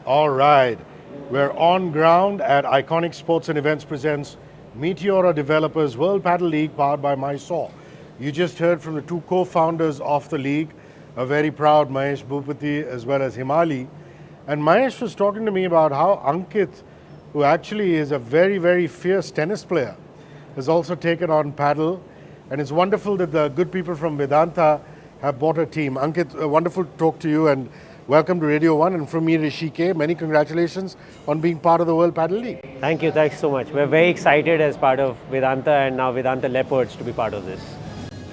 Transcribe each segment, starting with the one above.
All right. We're on ground at Iconic Sports and Events presents Meteora Developers World Padel League powered by Maisour. You just heard from the two co-founders of the league, a very proud Mahesh Bhupati as well as Himali. And Mahesh was talking to me about how Ankit, who actually is a very, very fierce tennis player, has also taken on paddle. And it's wonderful that the good people from Vedanta have bought a team. Ankit, wonderful to talk to you and welcome to Radio 1. And from me, Hrishi K, many congratulations on being part of the World Padel League. Thank you, thanks so much. We're very excited as part of Vedanta and now Vedanta Leopards to be part of this.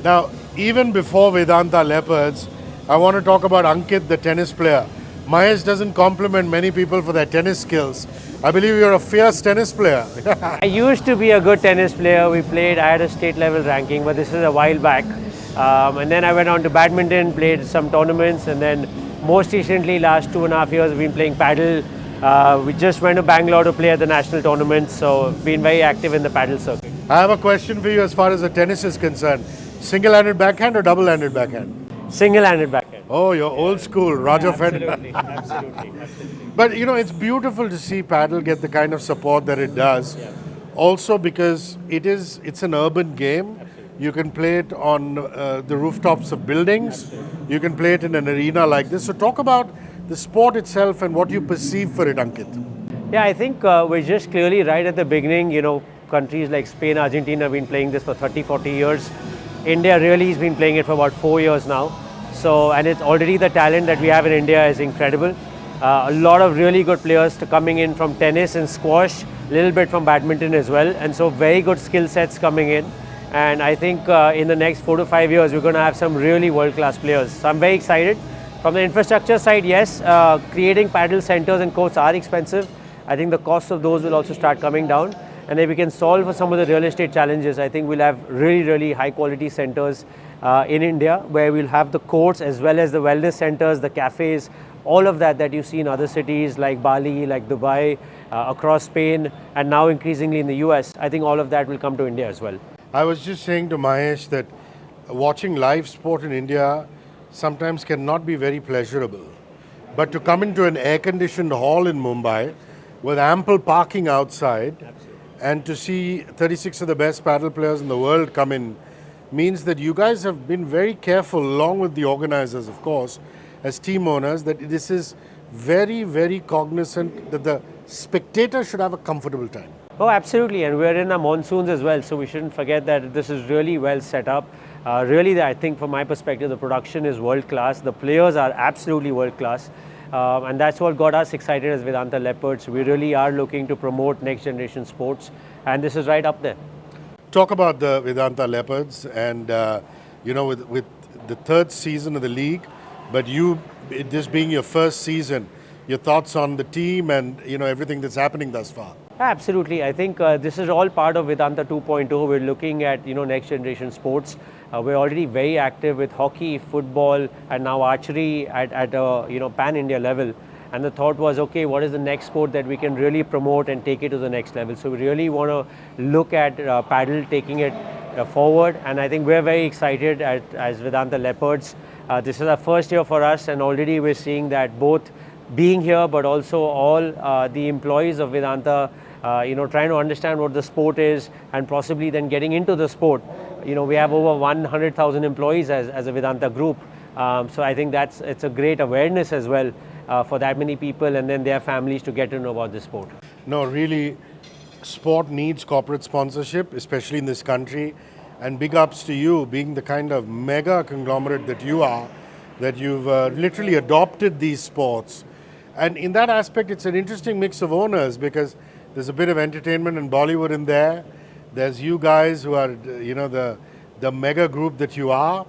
Now, even before Vedanta Leopards, I want to talk about Ankit, the tennis player. Mahesh doesn't compliment many people for their tennis skills. I believe you're a fierce tennis player. I used to be a good tennis player. I had a state level ranking, but this is a while back. And then I went on to badminton, played some tournaments, and then most recently, last 2.5 years, we've been playing paddle. We just went to Bangalore to play at the national tournament, so been very active in the paddle circuit. I have a question for you as far as the tennis is concerned. Single-handed backhand or double-handed backhand? Single-handed backhand. Oh, you're old school, Roger Federer. Absolutely, absolutely. But you know, it's beautiful to see paddle get the kind of support that it does. Yeah. Also because it's an urban game. You can play it on the rooftops of buildings. You can play it in an arena like this. So talk about the sport itself and what you perceive for it, Ankit. Yeah, I think we're just clearly right at the beginning. You know, countries like Spain, Argentina have been playing this for 30, 40 years. India really has been playing it for about 4 years now. So, and it's already the talent that we have in India is incredible. A lot of really good players coming in from tennis and squash, a little bit from badminton as well. And so very good skill sets coming in. And I think in the next 4 to 5 years, we're going to have some really world-class players. So I'm very excited. From the infrastructure side, yes, creating paddle centers and courts are expensive. I think the cost of those will also start coming down. And if we can solve some of the real estate challenges, I think we'll have really, really high-quality centers in India, where we'll have the courts as well as the wellness centers, the cafes, all of that you see in other cities like Bali, like Dubai, across Spain, and now increasingly in the US. I think all of that will come to India as well. I was just saying to Mahesh that watching live sport in India sometimes cannot be very pleasurable. But to come into an air-conditioned hall in Mumbai with ample parking outside, and to see 36 of the best paddle players in the world come in means that you guys have been very careful, along with the organizers, of course, as team owners, that this is very, very cognizant that the spectator should have a comfortable time. Oh, absolutely, and we're in the monsoons as well, so we shouldn't forget that this is really well set up. Really, I think from my perspective, the production is world class. The players are absolutely world class, and that's what got us excited as Vedanta Leopards. We really are looking to promote next generation sports, and this is right up there. Talk about the Vedanta Leopards, and you know, with the third season of the league, but this being your first season, your thoughts on the team and you know everything that's happening thus far. Absolutely. I think this is all part of Vedanta 2.0. We're looking at next generation sports. We're already very active with hockey, football, and now archery at a pan-India level. And the thought was, okay, what is the next sport that we can really promote and take it to the next level? So we really want to look at paddle, taking it forward. And I think we're very excited as Vedanta Leopards. This is our first year for us, and already we're seeing that both being here, but also all the employees of Vedanta, trying to understand what the sport is and possibly then getting into the sport. We have over 100,000 employees as a Vedanta group. So I think it's a great awareness as well for that many people and then their families to get to know about this sport. No, really, sport needs corporate sponsorship, especially in this country. And big ups to you, being the kind of mega conglomerate that you are, that you've literally adopted these sports. And in that aspect, it's an interesting mix of owners because there's a bit of entertainment and Bollywood in there. There's you guys who are, the mega group that you are.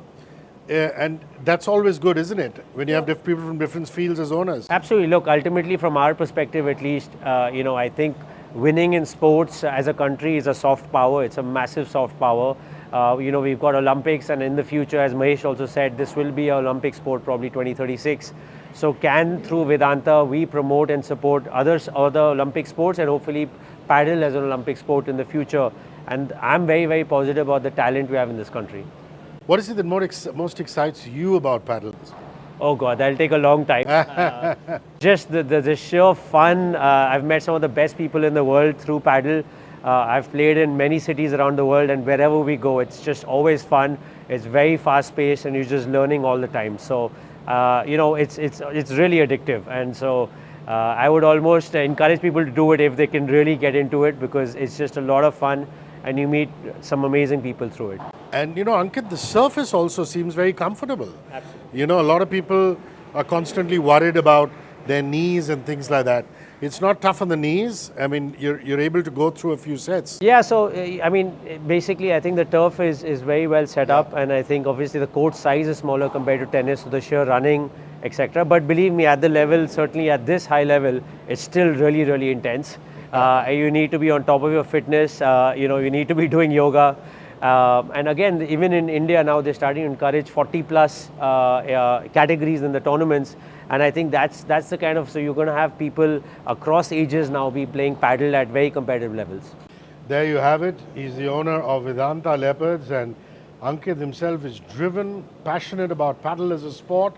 And that's always good, isn't it? When you have people from different fields as owners. Absolutely. Look, ultimately from our perspective at least, I think winning in sports as a country is a soft power. It's a massive soft power. We've got Olympics, and in the future, as Mahesh also said, this will be an Olympic sport, probably 2036. So through Vedanta, we promote and support other Olympic sports and hopefully paddle as an Olympic sport in the future. And I'm very, very positive about the talent we have in this country. What is it that most excites you about paddle? Oh God, that'll take a long time. Just the sheer fun. I've met some of the best people in the world through paddle. I've played in many cities around the world, and wherever we go, it's just always fun. It's very fast paced, and you're just learning all the time. So, it's really addictive. And so, I would almost encourage people to do it if they can really get into it, because it's just a lot of fun, and you meet some amazing people through it. And Ankit, the surface also seems very comfortable. Absolutely. A lot of people are constantly worried about their knees and things like that. It's not tough on the knees. I mean, you're able to go through a few sets. Yeah, so basically, I think the turf is very well set up, and I think obviously the court size is smaller compared to tennis, so the sheer running, etc. But believe me, at the level, certainly at this high level, it's still really, really intense. You need to be on top of your fitness. You need to be doing yoga. And again, even in India now, they're starting to encourage 40 plus categories in the tournaments. And I think that's the kind of, so you're going to have people across ages now be playing paddle at very competitive levels. There you have it. He's the owner of Vedanta Leopards, and Ankit himself is driven, passionate about paddle as a sport.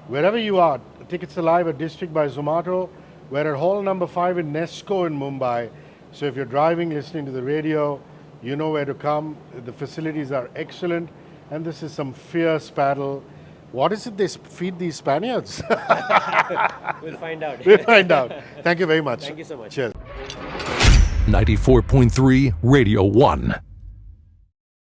Wherever you are, tickets are live at District by Zomato. We're at Hall number 5 in Nessco in Mumbai. So if you're driving, listening to the radio, you know where to come. The facilities are excellent, and this is some fierce paddle. What is it they feed these Spaniards? We'll find out. We'll find out. Thank you very much. Thank you so much. Cheers. 94.3 Radio 1.